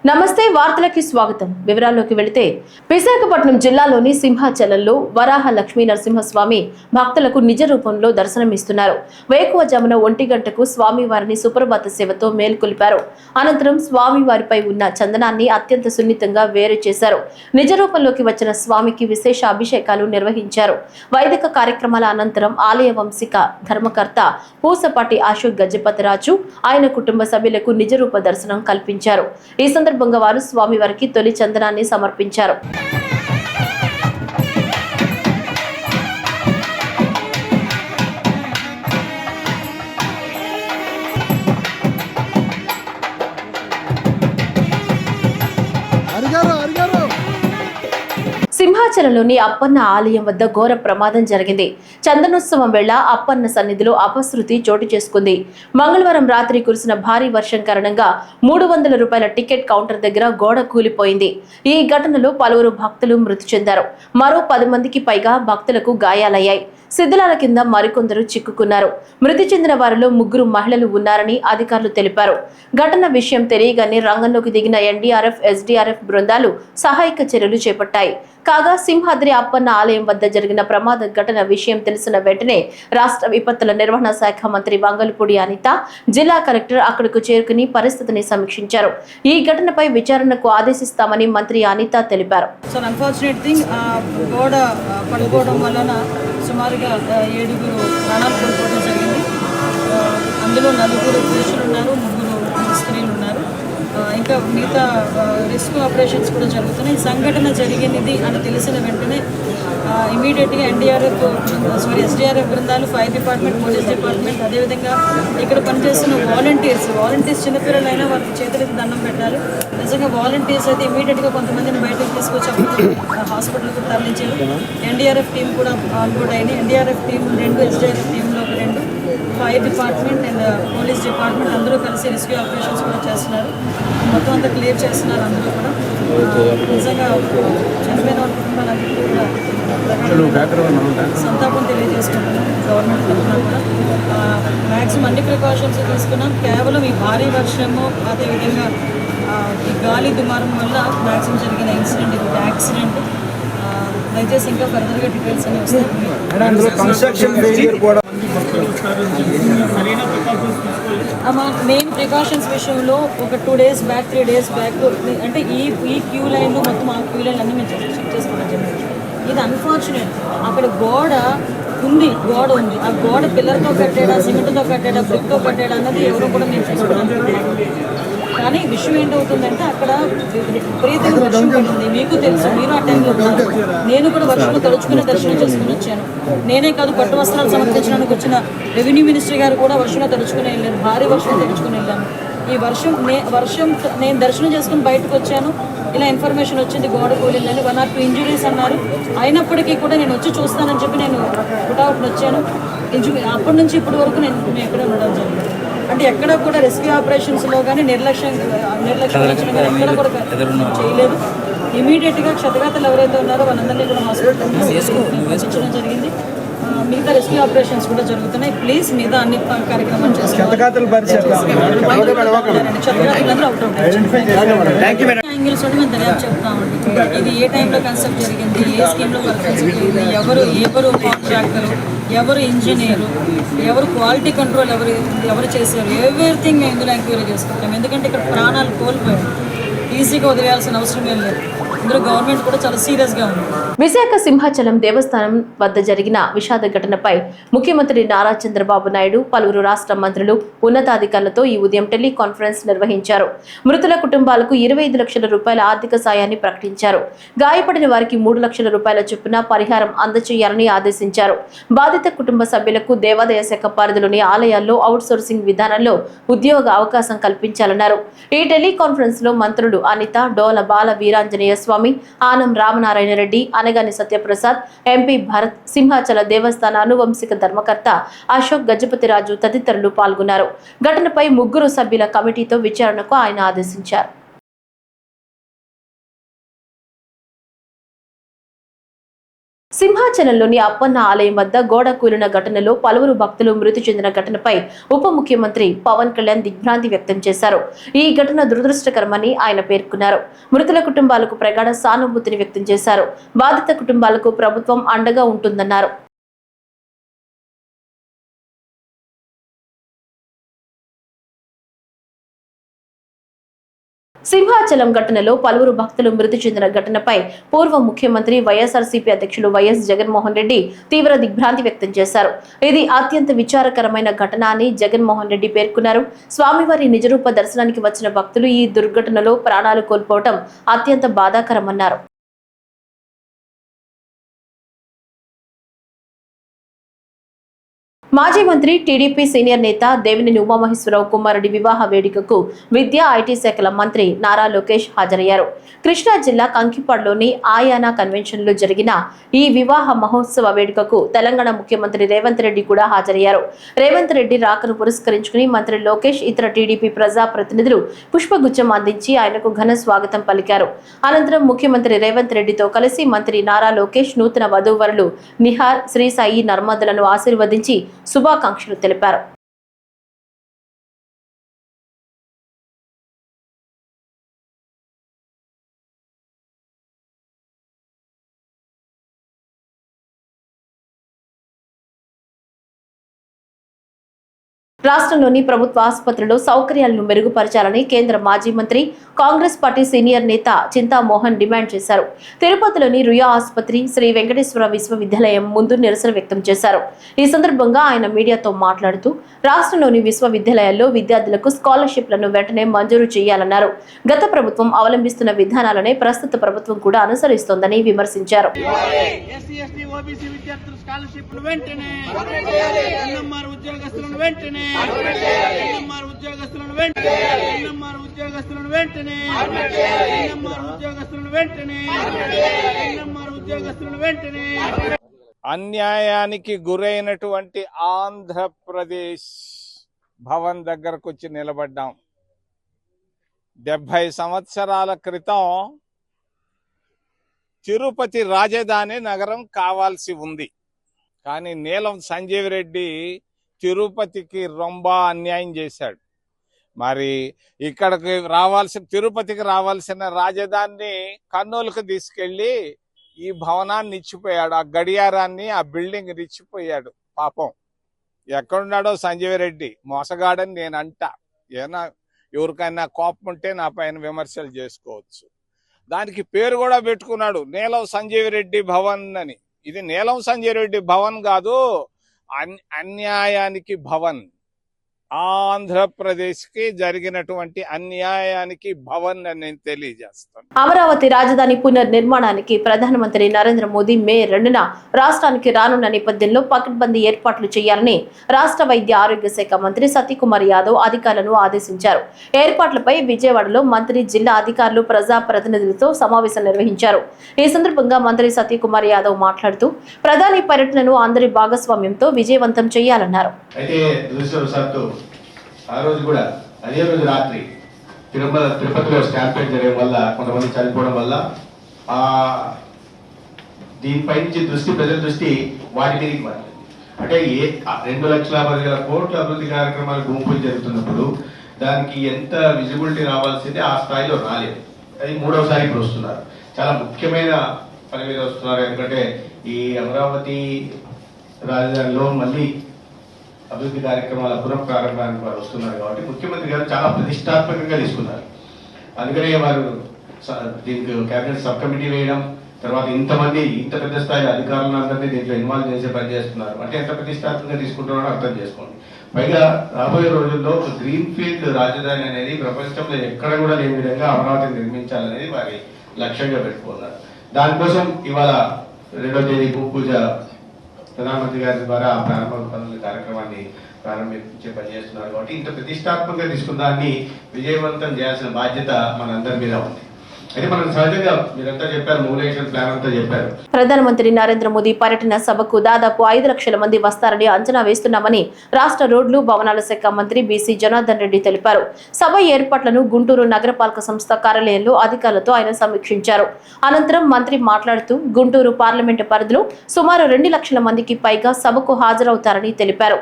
నమస్తే వార్తలకి స్వాగతం. వివరాల్లోకి వెళితే విశాఖపట్నం జిల్లాలోని సింహాచలంలో వరాహ లక్ష్మీ నరసింహస్వామి భక్తులకు నిజ రూపంలో దర్శనమిస్తున్నారు. వేకువజామున 1 గంటకు స్వామివారిని సుప్రభాత సేవతో మేల్కొల్పారు. అనంతరం స్వామివారిపై ఉన్న చందనాన్ని అత్యంత సున్నితంగా వేరు చేశారు. నిజ రూపంలోకి వచ్చిన స్వామికి విశేష అభిషేకాలు నిర్వహించారు. వైదిక కార్యక్రమాల అనంతరం ఆలయ వంశిక ధర్మకర్త పూసపాటి అశోక్ గజపతిరాజు ఆయన కుటుంబ సభ్యులకు నిజ రూప దర్శనం కల్పించారు. ఈ సందర్భంగా వారు స్వామివారికి తొలి చందనాన్ని సమర్పించారు. సింహాచలంలోని అప్పన్న ఆలయం వద్ద ఘోర ప్రమాదం జరిగింది. చందనోత్సవం వేళ అప్పన్న సన్నిధిలో అపశృతి చోటు చేసుకుంది. మంగళవారం రాత్రి కురిసిన భారీ వర్షం కారణంగా 300 రూపాయల టికెట్ కౌంటర్ దగ్గర గోడ కూలిపోయింది. ఈ ఘటనలో పలువురు భక్తులు మృతి చెందారు. మరో 10 మందికి పైగా భక్తులకు గాయాలయ్యాయి. శిథిలాల కింద మరికొందరు చిక్కుకున్నారు. మృతి చెందిన వారిలో 3 మహిళలు ఉన్నారని అధికారులు తెలిపారు. ఘటన విషయం తెలియగానే రంగంలోకి దిగిన ఎన్డీఆర్ఎఫ్, ఎస్డీఆర్ఎఫ్ బృందాలు సహాయక చర్యలు చేపట్టాయి. కాగా సింహాద్రి అప్పన్న ఆలయం వద్ద జరిగిన ప్రమాద ఘటన విషయం తెలిసిన వెంటనే రాష్ట్ర విపత్తుల నిర్వహణ శాఖ మంత్రి వంగలపూడి అనిత, జిల్లా కలెక్టర్ అక్కడకు చేరుకుని పరిస్థితిని సమీక్షించారు. ఈ ఘటనపై విచారణకు ఆదేశిస్తామని మంత్రి అనిత తెలిపారు. సుమారుగా 7 ప్రాణాలు కోల్పోవడం జరిగింది. అందులో 4 పురుషులు ఉన్నారు, 3 స్త్రీలు ఉన్నారు. ఇంకా మిగతా రెస్క్యూ ఆపరేషన్స్ కూడా జరుగుతున్నాయి. ఈ సంఘటన జరిగినది అని తెలిసిన వెంటనే ఇమీడియట్గా ఎస్డీఆర్ఎఫ్ బృందాలు, ఫైర్ డిపార్ట్మెంట్, పోలీస్ డిపార్ట్మెంట్, అదేవిధంగా ఇక్కడ పనిచేస్తున్న వాలంటీర్స్ చిన్నపిల్లలైనా వారికి చేతులకి దండం పెట్టాలి. నిజంగా వాలంటీర్స్ అయితే ఇమీడియట్గా కొంతమందిని బయటకు తీసుకొచ్చి హాస్పిటల్కి తరలించారు. ఎన్డీఆర్ఎఫ్ టీం కూడా ఆన్బోర్డ్ అయింది. ఎన్డీఆర్ఎఫ్ టీం 2, ఎస్డీఆర్ఎఫ్ టీంలో 2, fire department and police department అందరూ కలిసి రెస్క్యూ ఆపరేషన్స్ కూడా చేస్తున్నారు. మొత్తం అంతా క్లియర్ చేస్తున్నారు. అందరూ కూడా నిజంగా చనిపోయిన వాళ్ళ కుటుంబాలన్నీ కూడా సంతాపం తెలియజేసుకుంటున్నాం. గవర్నమెంట్ తరఫున కూడా మ్యాక్సిమం అన్ని ప్రికాషన్స్ తీసుకున్నాం. కేవలం ఈ భారీ వర్షము, అదేవిధంగా ఈ గాలి దుమారం వల్ల మ్యాక్సిమం జరిగిన ఇన్సిడెంట్, ఇది యాక్సిడెంట్. దయచేసి ఇంకా ఫర్దర్గా డీటెయిల్స్ అన్ని వస్తాయి. మెయిన్ ప్రికాషన్స్ విషయంలో ఒక 2 days బ్యాక్, 3 days బ్యాక్ అంటే ఈ క్యూ లైన్లో మొత్తం ఆ క్యూ లైన్ అన్నీ మేము చెక్ చేసుకోవడం జరిగింది. ఇది అన్ఫార్చునేట్. అక్కడ గోడ ఉంది. ఆ గోడ పిల్లర్తో కట్టాడా, సిమెంట్తో కట్టాడా, బ్రిక్తో కట్టాడా అన్నది ఎవరో కూడా మేము చూసుకోవడానికి. కానీ విషయం ఏంటవుతుందంటే అక్కడ విపరీతంగా వర్షం పడింది. మీకు తెలుసు, మీరు ఆ టైంలో ఉన్నారు. నేను కూడా వర్షంలో తడుచుకుని దర్శనం చేసుకుని వచ్చాను. నేనే కాదు, పట్టు వస్త్రాలు సమర్పించడానికి వచ్చిన రెవెన్యూ మినిస్టర్ గారు కూడా వర్షంలో తడుచుకుని వెళ్ళారు. భారీ వర్షం తడుచుకుని వెళ్ళాను. ఈ వర్షం నేను దర్శనం చేసుకుని బయటకు వచ్చాను. ఇలా ఇన్ఫర్మేషన్ వచ్చింది గోడ కూలిందని. 1 or 2 ఇంజురీస్ అన్నారు. అయినప్పటికీ కూడా నేను వచ్చి చూస్తానని చెప్పి నేను పుట్అవుట్ని వచ్చాను. అప్పటి నుంచి ఇప్పటి వరకు నేను ఎక్కడే ఉండడం జరిగింది. అంటే ఎక్కడ కూడా రెస్క్యూ ఆపరేషన్స్లో కానీ నిర్లక్ష్యం ఎక్కడ కూడా చేయలేదు. ఇమీడియట్గా క్షతగాతలు ఎవరైతే ఉన్నారో వాళ్ళందరినీ కూడా హాస్పిటల్ జరిగింది. మిగతా రెస్క్యూ ఆపరేషన్స్ కూడా జరుగుతున్నాయి. ప్లీజ్ మిగతా అన్ని కార్యక్రమాలు చేసుకోవాలి. యాంగిల్స్ కూడా మేము దర్యాప్తు చెప్తామండి. ఇది ఏ టైంలో కన్స్ట్రక్ట్ జరిగింది, ఏ స్కీమ్లో వర్క్ జరిగింది, ఎవరు కాంట్రాక్టరు, ఎవరు ఇంజనీరు, ఎవరు క్వాలిటీ కంట్రోల్ ఎవరు చేశారు, ఎవ్రీథింగ్ మేము ఇందులో ఎంక్వైరీ చేసుకుంటాం. ఎందుకంటే ఇక్కడ ప్రాణాలు కోల్పోయారు. ఈజీగా వదిలేయాల్సిన అవసరం ఏం లేదు. ఇందులో గవర్నమెంట్ కూడా చాలా సీరియస్గా ఉంది. విశాఖ సింహాచలం దేవస్థానం వద్ద జరిగిన విషాద ఘటనపై ముఖ్యమంత్రి నారా చంద్రబాబు నాయుడు, పలువురు రాష్ట్ర మంత్రులు, ఉన్నతాధికారులతో ఈ ఉదయం టెలికాన్ఫరెన్స్ నిర్వహించారు. మృతుల కుటుంబాలకు 25 లక్షల రూపాయల ఆర్థిక సాయాన్ని ప్రకటించారు. గాయపడిన వారికి 3 లక్షల రూపాయల చొప్పున పరిహారం అందజేయాలని ఆదేశించారు. బాధిత కుటుంబ సభ్యులకు దేవాదాయ శాఖ పరిధిలోని ఆలయాల్లో అవుట్సోర్సింగ్ విధానంలో ఉద్యోగ అవకాశం కల్పించాలన్నారు. ఈ టెలికాన్ఫరెన్స్ లో మంత్రులు అనిత, డోల బాల వీరాంజనేయ స్వామి, ఆనం రామనారాయణ రెడ్డి, అనగాని సత్యప్రసాద్, ఎంపీ భరత్, సింహాచల దేవస్థాన అనువంశిక ధర్మకర్త అశోక్ గజపతిరాజు తదితరులు పాల్గొన్నారు. ఘటనపై 3 సభ్యుల కమిటీతో విచారణకు ఆయన ఆదేశించారు. సింహాచలంలోని అప్పన్న ఆలయం వద్ద గోడ కూలిన ఘటనలో పలువురు భక్తులు మృతి చెందిన ఘటనపై ఉప ముఖ్యమంత్రి పవన్ కళ్యాణ్ దిగ్భ్రాంతి వ్యక్తం చేశారు. ఈ ఘటన దురదృష్టకరమని ఆయన పేర్కొన్నారు. మృతుల కుటుంబాలకు ప్రగాఢ సానుభూతిని వ్యక్తం చేశారు. బాధిత కుటుంబాలకు ప్రభుత్వం అండగా ఉంటుందన్నారు. సింహాచలం ఘటనలో పలువురు భక్తులు మృతి చెందిన ఘటనపై పూర్వ ముఖ్యమంత్రి వైఎస్ఆర్సీపీ అధ్యక్షులు వైఎస్ జగన్మోహన్ రెడ్డి తీవ్ర దిగ్భ్రాంతి వ్యక్తం చేశారు. ఇది అత్యంత విచారకరమైన ఘటన అని జగన్మోహన్ రెడ్డి పేర్కొన్నారు. స్వామివారి నిజరూప దర్శనానికి వచ్చిన భక్తులు ఈ దుర్ఘటనలో ప్రాణాలు కోల్పోవడం అత్యంత బాధాకరమన్నారు. మాజీ మంత్రి టీడీపీ సీనియర్ నేత దేవినేని ఉమామహేశ్వరరావు కుమారుడి వివాహ వేడుకకు విద్యా ఐటీ శాఖల మంత్రి నారా లోకేష్ హాజరయ్యారు. కృష్ణా జిల్లా కంకిపాడులోని ఆయానా కన్వెన్షన్ లో జరిగిన ఈ వివాహ మహోత్సవ వేడుకకు తెలంగాణ ముఖ్యమంత్రి రేవంత్ రెడ్డి కూడా హాజరయ్యారు. రేవంత్ రెడ్డి రాకను పురస్కరించుకుని మంత్రి లోకేష్ ఇతర టీడీపీ ప్రజా ప్రతినిధులు పుష్పగుచ్చం అందించి ఆయనకు ఘన స్వాగతం పలికారు. అనంతరం ముఖ్యమంత్రి రేవంత్ రెడ్డితో కలిసి మంత్రి నారా లోకేష్ నూతన వధూవరులు నిహార్, శ్రీ సాయి నర్మదలను ఆశీర్వదించి శుభాకాంక్షలు తెలిపారు. రాష్ట్రంలోని ప్రభుత్వ ఆసుపత్రుల్లో సౌకర్యాలను మెరుగుపరచాలని కేంద్ర మాజీ మంత్రి, కాంగ్రెస్ పార్టీ సీనియర్ నేత చింతామోహన్ డిమాండ్ చేశారు. తిరుపతిలోని రుయా ఆసుపత్రి, శ్రీ వెంకటేశ్వర విశ్వవిద్యాలయం ముందు నిరసన వ్యక్తం చేశారు. ఈ సందర్భంగా ఆయన మీడియాతో మాట్లాడుతూ రాష్ట్రంలోని విశ్వవిద్యాలయాల్లో విద్యార్థులకు స్కాలర్షిప్లను వెంటనే మంజూరు చేయాలన్నారు. గత ప్రభుత్వం అవలంబిస్తున్న విధానాలనే ప్రస్తుత ప్రభుత్వం కూడా అనుసరిస్తోందని విమర్శించారు. అన్యాయానికి గురైనటువంటి ఆంధ్రప్రదేశ్ భవన్ దగ్గరకు వచ్చి నిలబడ్డాం. 70 సంవత్సరాల క్రితం తిరుపతి రాజధాని నగరం కావాల్సి ఉంది. కానీ నీలం సంజీవ్ రెడ్డి తిరుపతికి రొంబ అన్యాయం చేశాడు. మరి ఇక్కడికి తిరుపతికి రావాల్సిన రాజధానిని కర్నూలుకు తీసుకెళ్లి ఈ భవనాన్ని ఇచ్చిపోయాడు. ఆ గడియారాన్ని, ఆ బిల్డింగ్ ఇచ్చిపోయాడు. పాపం ఎక్కడున్నాడో సంజీవ్ రెడ్డి మోసగాడని నేను అంటా. ఏనా ఎవరికైనా కోపం ఉంటే నా పైన విమర్శలు చేసుకోవచ్చు. దానికి పేరు కూడా పెట్టుకున్నాడు, నీలం సంజీవ్ రెడ్డి భవన్ అని. ఇది నీలం సంజీవ్ రెడ్డి భవన్ కాదు, అన్యాయానికి భవన్. ఆంధ్రప్రదేశ్ కి జరిగినటువంటి అన్యాయానికి భవన్ అని నేను తెలియజేస్తాను. అమరావతి రాజధాని పునర్నిర్మాణానికి ప్రధానమంత్రి నరేంద్ర మోదీ మే 2న రాష్ట్రానికి రానున్న నేపథ్యంలో పకడ్బందీ ఏర్పాట్లు చేయాలని రాష్ట్ర వైద్య ఆరోగ్య శాఖ మంత్రి సతీకుమార్ యాదవ్ అధికారులను ఆదేశించారు. ఏర్పాట్లపై విజయవాడలో మంత్రి, జిల్లా అధికారులు, ప్రజా ప్రతినిధులతో సమావేశం నిర్వహించారు. ఈ సందర్భంగా మంత్రి సతీకుమార్ యాదవ్ మాట్లాడుతూ ప్రధాని పర్యటనను అందరి భాగస్వామ్యంతో విజయవంతం చేయాలన్నారు. ఆ రోజు కూడా అదే రోజు రాత్రి తిరుపతిలో స్టాంపేడ్ జరగడం వల్ల కొంతమంది చనిపోవడం వల్ల దీనిపై నుంచి ప్రజల దృష్టి వాటి మీదకి మారింది. అంటే 2,10,10,000 కోట్ల అభివృద్ధి కార్యక్రమాలు గుంపులు జరుగుతున్నప్పుడు దానికి ఎంత విజిబిలిటీ రావాల్సిందే ఆ స్థాయిలో రాలేదు. అది 3వసారి ఇప్పుడు వస్తున్నారు. చాలా ముఖ్యమైన పని మీద వస్తున్నారు. ఎందుకంటే ఈ అమరావతి రాజధానిలో మళ్ళీ అభివృద్ధి కార్యక్రమాల పునఃప్రారంభానికి వారు వస్తున్నారు కాబట్టి ముఖ్యమంత్రి గారు చాలా ప్రతిష్టాత్మకంగా తీసుకున్నారు. అందుకనే వారు దీనికి కేబినెట్ సబ్ కమిటీ వేయడం, తర్వాత ఇంత పెద్ద స్థాయి అధికారులందరినీ దీంట్లో ఇన్వాల్వ్ చేసే పని చేస్తున్నారు. అంటే ఎంత ప్రతిష్టాత్మకంగా తీసుకుంటున్నారో అర్థం చేసుకోండి. పైగా రాబోయే రోజుల్లో గ్రీన్ ఫీల్డ్ రాజధాని అనేది ప్రపంచంలో ఎక్కడ కూడా లేని విధంగా అమరావతిని నిర్మించాలనేది వారి లక్ష్యంగా పెట్టుకున్నారు. దానికోసం ఇవాళ 2వ తేదీ పూజ ప్రధానమంత్రి గారి ద్వారా ప్రారంభ పనుల కార్యక్రమాన్ని ప్రారంభించే పనిచేస్తున్నారు. కాబట్టి ఇంత ప్రతిష్టాత్మకంగా తీసుకున్న దాన్ని విజయవంతం చేయాల్సిన బాధ్యత మనందరి మీద ఉంది. అయితే మనకు సహజంగా మీరంతా చెప్పారు, మొబిలైజేషన్ ప్లాన్ అంతా చెప్పారు. ప్రధానమంత్రి నరేంద్ర మోదీ పర్యటన సభకు దాదాపు 5 లక్షల మంది వస్తారని అంచనా వేస్తున్నామని రాష్ట్ర రోడ్లు భవనాల శాఖ మంత్రి బీసీ జనార్దన్ రెడ్డి తెలిపారు. సభ ఏర్పాట్లను గుంటూరు నగరపాలక సంస్థ కార్యాలయంలో అధికారులతో ఆయన సమీక్షించారు. అనంతరం మంత్రి మాట్లాడుతూ గుంటూరు పార్లమెంటు పరిధిలో సుమారు 2 లక్షల మందికి పైగా సభకు హాజరవుతారని తెలిపారు.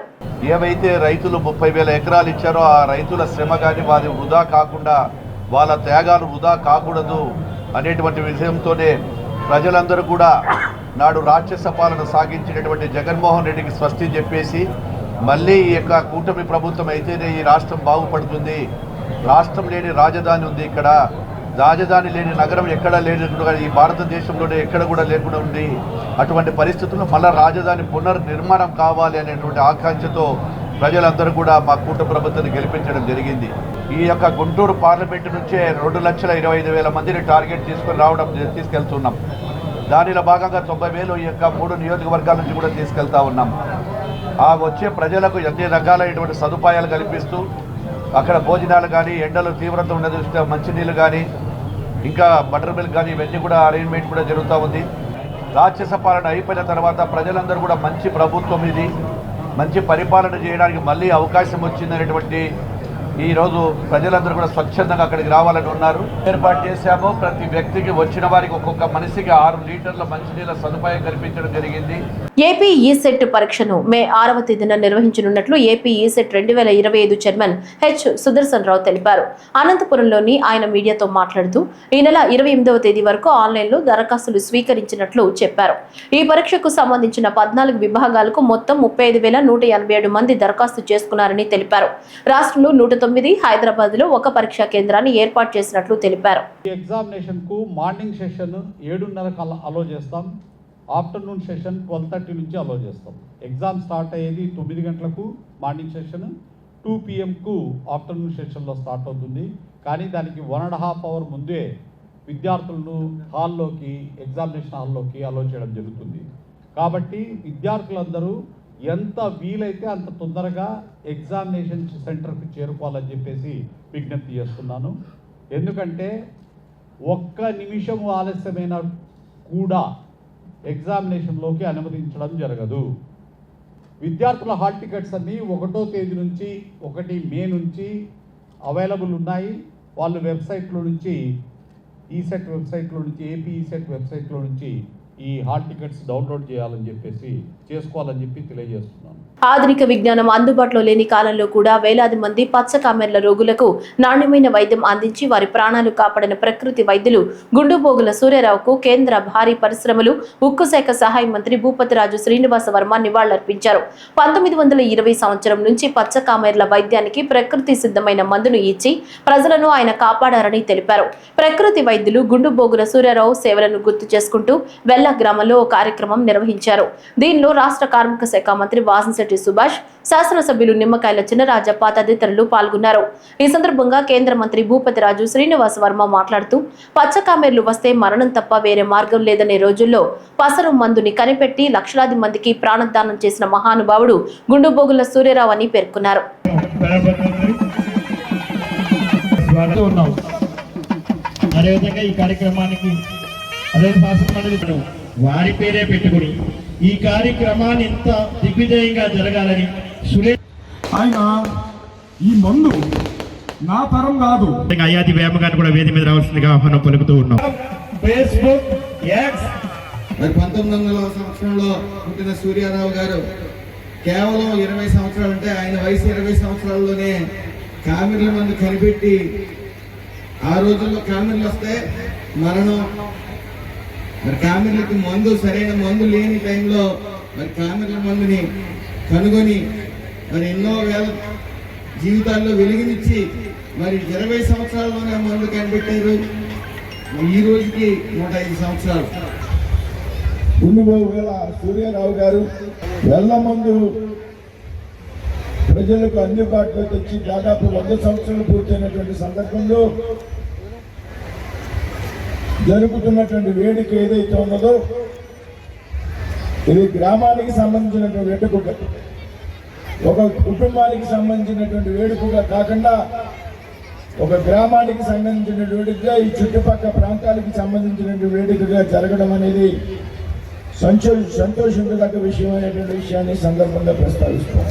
ఏవైతే రైతులు 30,000 ఎకరాలు ఇచ్చారో ఆ రైతుల శ్రమ కానీ వారి వృధా కాకుండా, వాళ్ళ త్యాగాలు వృధా కాకూడదు అనేటువంటి విషయంతోనే ప్రజలందరూ కూడా నాడు రాక్షస పాలన సాగించినటువంటి జగన్మోహన్ రెడ్డికి స్వస్తి చెప్పేసి మళ్ళీ ఈ యొక్క కూటమి ప్రభుత్వం అయితేనే ఈ రాష్ట్రం బాగుపడుతుంది, రాష్ట్రం లేని రాజధాని ఉంది, ఇక్కడ రాజధాని లేని నగరం ఎక్కడా లేకుండా ఈ భారతదేశంలోనే ఎక్కడ కూడా లేకుండా ఉంది. అటువంటి పరిస్థితుల్లో మళ్ళీ రాజధాని పునర్నిర్మాణం కావాలి అనేటువంటి ఆకాంక్షతో ప్రజలందరూ కూడా మా కూటమి ప్రభుత్వాన్ని గెలిపించడం జరిగింది. ఈ యొక్క గుంటూరు పార్లమెంటు నుంచే 2,25,000 మందిని టార్గెట్ తీసుకెళ్తున్నాం. దానిలో భాగంగా 90,000 ఈ యొక్క 3 నియోజకవర్గాల నుంచి కూడా తీసుకెళ్తా ఉన్నాం. ఆ వచ్చే ప్రజలకు అన్ని రకాలైనటువంటి సదుపాయాలు కల్పిస్తూ అక్కడ భోజనాలు కానీ, ఎండలు తీవ్రత ఉన్న దృష్ట్యా మంచినీళ్ళు కానీ, ఇంకా బటర్ మిల్క్ కానీ ఇవన్నీ కూడా అరేంజ్మెంట్ కూడా జరుగుతూ ఉంది. రాక్షస పాలన అయిపోయిన తర్వాత ప్రజలందరూ కూడా మంచి ప్రభుత్వం ఇది, మంచి పరిపాలన చేయడానికి మళ్ళీ అవకాశం వచ్చిందనేటువంటి ఈరోజు ప్రజలందరూ కూడా స్వచ్ఛందంగా అక్కడికి రావాలని ఉన్నారు. ఏర్పాటు చేశాము. ప్రతి వ్యక్తికి వచ్చిన వారికి ఒక్కొక్క మనిషికి 6 లీటర్ల మంచినీళ్ళ సదుపాయం కల్పించడం జరిగింది. ఏపీ ఈసెట్ పరీక్షను మే 6వ తేదీన నిర్వహించనున్నట్లు AP ECET 2025 chairman H Sudarshan Rao తెలిపారు. అనంతపురంలోని ఆయన మీడియాతో మాట్లాడుతూ ఈ నెల 28వ తేదీ వరకు ఆన్లైన్లో దరఖాస్తులు స్వీకరించినట్లు చెప్పారు. ఈ పరీక్షకు సంబంధించిన 14 విభాగాలకు మొత్తం 35,187 మంది దరఖాస్తు చేసుకున్నారని తెలిపారు. రాష్ట్రంలో 109, హైదరాబాద్ లో ఒక పరీక్షా కేంద్రాన్ని ఏర్పాటు చేసినట్లు తెలిపారు. ఎగ్జామినేషన్ కు మార్నింగ్ సెషన్ 7:30 అలో చేస్తాం. ఆఫ్టర్నూన్ సెషన్ 12:30 నుంచి అలో చేస్తాం. ఎగ్జామ్ స్టార్ట్ అయ్యేది 9 గంటలకు మార్నింగ్ సెషన్, 2 PM ఆఫ్టర్నూన్ సెషన్లో స్టార్ట్ అవుతుంది. కానీ దానికి 1.5 అవర్ ముందే విద్యార్థులను హాల్లోకి, ఎగ్జామినేషన్ హాల్లోకి అలో చేయడం జరుగుతుంది. కాబట్టి విద్యార్థులందరూ ఎంత వీలైతే అంత తొందరగా ఎగ్జామినేషన్ సెంటర్కి చేరుకోవాలని చెప్పేసి విజ్ఞప్తి చేస్తున్నాను. ఎందుకంటే ఒక్క నిమిషం ఆలస్యమైన కూడా ఎగ్జామినేషన్లోకి అనుమతించడం జరగదు. విద్యార్థుల హాల్ టికెట్స్ అన్నీ 1వ తేదీ నుంచి 1 మే నుంచి అవైలబుల్ ఉన్నాయి. వాళ్ళు వెబ్సైట్లో నుంచి, ఈసెట్ వెబ్సైట్లో నుంచి, ఏపీ ఈసెట్ వెబ్సైట్లో నుంచి ఈ హాల్ టికెట్స్ డౌన్లోడ్ చేయాలని చెప్పేసి చేసుకోవాలని చెప్పి తెలియజేస్తున్నాను. ఆధునిక విజ్ఞానం అందుబాటులో లేని కాలంలో కూడా వేలాది మంది పచ్చకామెర్ల రోగులకు నాణ్యమైన వైద్యం అందించి వారి ప్రాణాలు కాపాడిన ప్రకృతి వైద్యులు గుండుబోగుల సూర్యారావుకు కేంద్ర భారీ పరిశ్రమలు, ఉక్కు శాఖ సహాయ మంత్రి భూపతిరాజు శ్రీనివాస వర్మ నివాళులర్పించారు. 1920 సంవత్సరం నుంచి పచ్చకామెర్ల వైద్యానికి ప్రకృతి సిద్ధమైన మందును ఇచ్చి ప్రజలను ఆయన కాపాడారని తెలిపారు. ప్రకృతి వైద్యులు గుండుబోగుల సూర్యారావు సేవలను గుర్తు చేసుకుంటూ వెల్ల గ్రామంలో ఓ కార్యక్రమం నిర్వహించారు. దీనిలో రాష్ట్ర కార్మిక శాఖ మంత్రి వాసంశెట్టి సుభాష్, శాసనసభ్యులు నిమ్మకాయల చినరాజప్ప తదితరులు పాల్గొన్నారు. ఈ సందర్భంగా కేంద్ర మంత్రి భూపతిరాజు శ్రీనివాస వర్మ మాట్లాడుతూ పచ్చకామెర్లు వస్తే మరణం తప్ప వేరే మార్గం లేదనే రోజుల్లో పసరు మందుని కనిపెట్టి లక్షలాది మందికి ప్రాణదానం చేసిన మహానుభావుడు గుండుబోగుల సూర్యారావు అని పేర్కొన్నారు. అదేవిధంగా ఈ కార్యక్రమానికి వారి పేరే పెట్టుకుని ఈ కార్యక్రమాన్ని ఇంత దిగ్విజయంగా జరగాలని ఆయన ఈ మందు నా తరం కాదు. అయాది వేమగాన్ని కూడా వేది మీద రావాల్సిందిగా ఆహ్వానం పలుకుతూ ఉన్నాం. Facebook, X. మరి 1900 సంవత్సరంలో పుట్టిన సూర్యారావు గారు కేవలం 20 సంవత్సరాలు అంటే ఆయన వయసు 20 సంవత్సరాల్లోనే కామెర్ల మందు కనిపెట్టి, ఆ రోజుల్లో కామెర్లు వస్తే మరణం, మరి కామెర్లకి మందు, సరైన మందు లేని టైంలో మరి కామెర్ల మందుని కనుగొని మరి ఎన్నో వేల జీవితాల్లో వెలుగునిచ్చి మరి 20 సంవత్సరాల్లోనే ఆ మందు కనిపెట్టారు. ఈ రోజుకి 105 సంవత్సరాలు. గుండుబోగుల సూర్యారావు గారు వెల్ల మందు ప్రజలకు అందుబాటులో తెచ్చి దాదాపు 100 సంవత్సరాలు పూర్తయినటువంటి సందర్భంలో జరుగుతున్నటువంటి వేడుక ఏదైతే ఉన్నదో ఇది గ్రామానికి సంబంధించినటువంటి వేడుకగా, ఒక కుటుంబానికి సంబంధించినటువంటి వేడుకగా కాకుండా ఒక గ్రామానికి సంబంధించిన వేడుకగా, ఈ చుట్టుపక్కల ప్రాంతాలకు సంబంధించిన వేడుకగా జరగడం అనేది సంతోషించదగ్గ విషయం అనేటువంటి విషయాన్ని సందర్భంగా ప్రస్తావిస్తాం.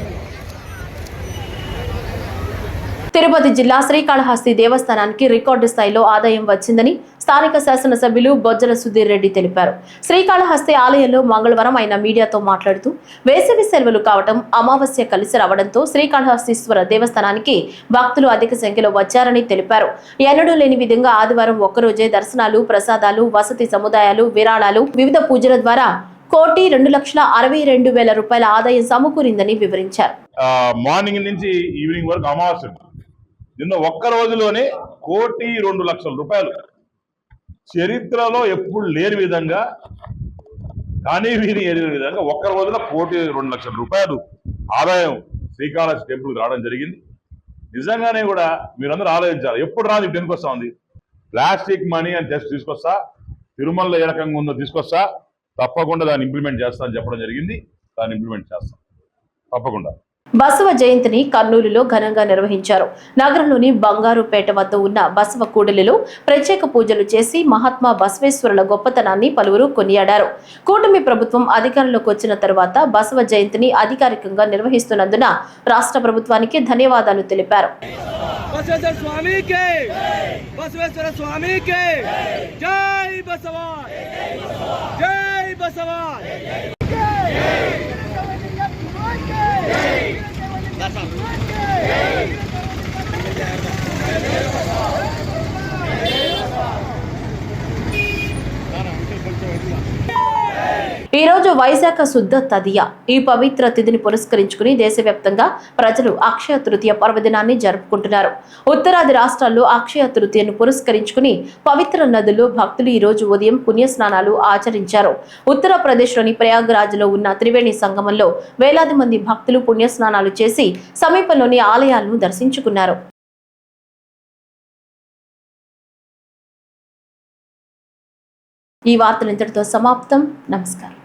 తిరుపతి జిల్లా శ్రీకాళహస్తి దేవస్థానానికి రికార్డు స్థాయిలో ఆదాయం వచ్చిందని స్థానిక శాసనసభ్యులు బొజ్జల సుధీర్ రెడ్డి తెలిపారు. శ్రీకాళహస్తి ఆలయంలో మంగళవారం ఆయన మీడియాతో మాట్లాడుతూ వేసవి సెలవులు కావడం, అమావాస్య కలిసి రావడంతో శ్రీకాళహస్తీశ్వర దేవస్థానానికి భక్తులు అధిక సంఖ్యలో వచ్చారని తెలిపారు. ఎన్నడూ లేని విధంగా ఆదివారం ఒక్కరోజే దర్శనాలు, ప్రసాదాలు, వసతి సముదాయాలు, విరాళాలు, వివిధ పూజల ద్వారా 1,62,62,000 రూపాయల ఆదాయం సమకూరిందని వివరించారు. మార్నింగ్ నుంచి ఈవినింగ్ వరకు అమావాస్య, నిన్న ఒక్క రోజులోనే 1,02,00,000 రూపాయలు, చరిత్రలో ఎప్పుడు లేని విధంగా, కానీ వీరి విధంగా ఒక్క రోజులో 1,02,00,000 రూపాయలు ఆదాయం శ్రీకాళహస్తి టెంపుల్కి రావడం జరిగింది. నిజంగానే కూడా మీరందరూ ఆలోచించాలి, ఎప్పుడు రాదు ఇప్పుడు ఎందుకు వస్తా ఉంది. ప్లాస్టిక్ మనీ అని టెస్ట్ తీసుకొస్తా, తిరుమలలో ఏ రకంగా ఉందో తీసుకొస్తా, తప్పకుండా దాన్ని ఇంప్లిమెంట్ చేస్తా అని చెప్పడం జరిగింది. దాన్ని ఇంప్లిమెంట్ చేస్తాం తప్పకుండా. బసవ జయంతిని కర్నూలులో ఘనంగా నిర్వహించారు. నగరంలోని బంగారుపేట వద్ద ఉన్న బసవ కూడలిలో ప్రత్యేక పూజలు చేసి మహాత్మా బసవేశ్వరుల గొప్పతనాన్ని పలువురు కొనియాడారు. కూటమి ప్రభుత్వం అధికారంలోకి వచ్చిన తరువాత బసవ జయంతిని అధికారికంగా నిర్వహిస్తున్నందున రాష్ట్ర ప్రభుత్వానికి ధన్యవాదాలు తెలిపారు. ఈ రోజు వైశాఖ శుద్ధ తదియ. ఈ పవిత్ర తిథిని పురస్కరించుకుని దేశవ్యాప్తంగా ప్రజలు అక్షయ తృతీయ పర్వదినాన్ని జరుపుకుంటున్నారు. ఉత్తరాది రాష్ట్రాల్లో అక్షయ తృతీయను పురస్కరించుకుని పవిత్ర నదుల్లో భక్తులు ఈ రోజు ఉదయం పుణ్యస్నానాలు ఆచరించారు. ఉత్తరప్రదేశ్లోని ప్రయాగ్రాజ్లో ఉన్న త్రివేణి సంగమంలో వేలాది మంది భక్తులు పుణ్యస్నానాలు చేసి సమీపంలోని ఆలయాలను దర్శించుకున్నారు. ఈ వార్తలు ఇంతటితో సమాప్తం. నమస్కారం.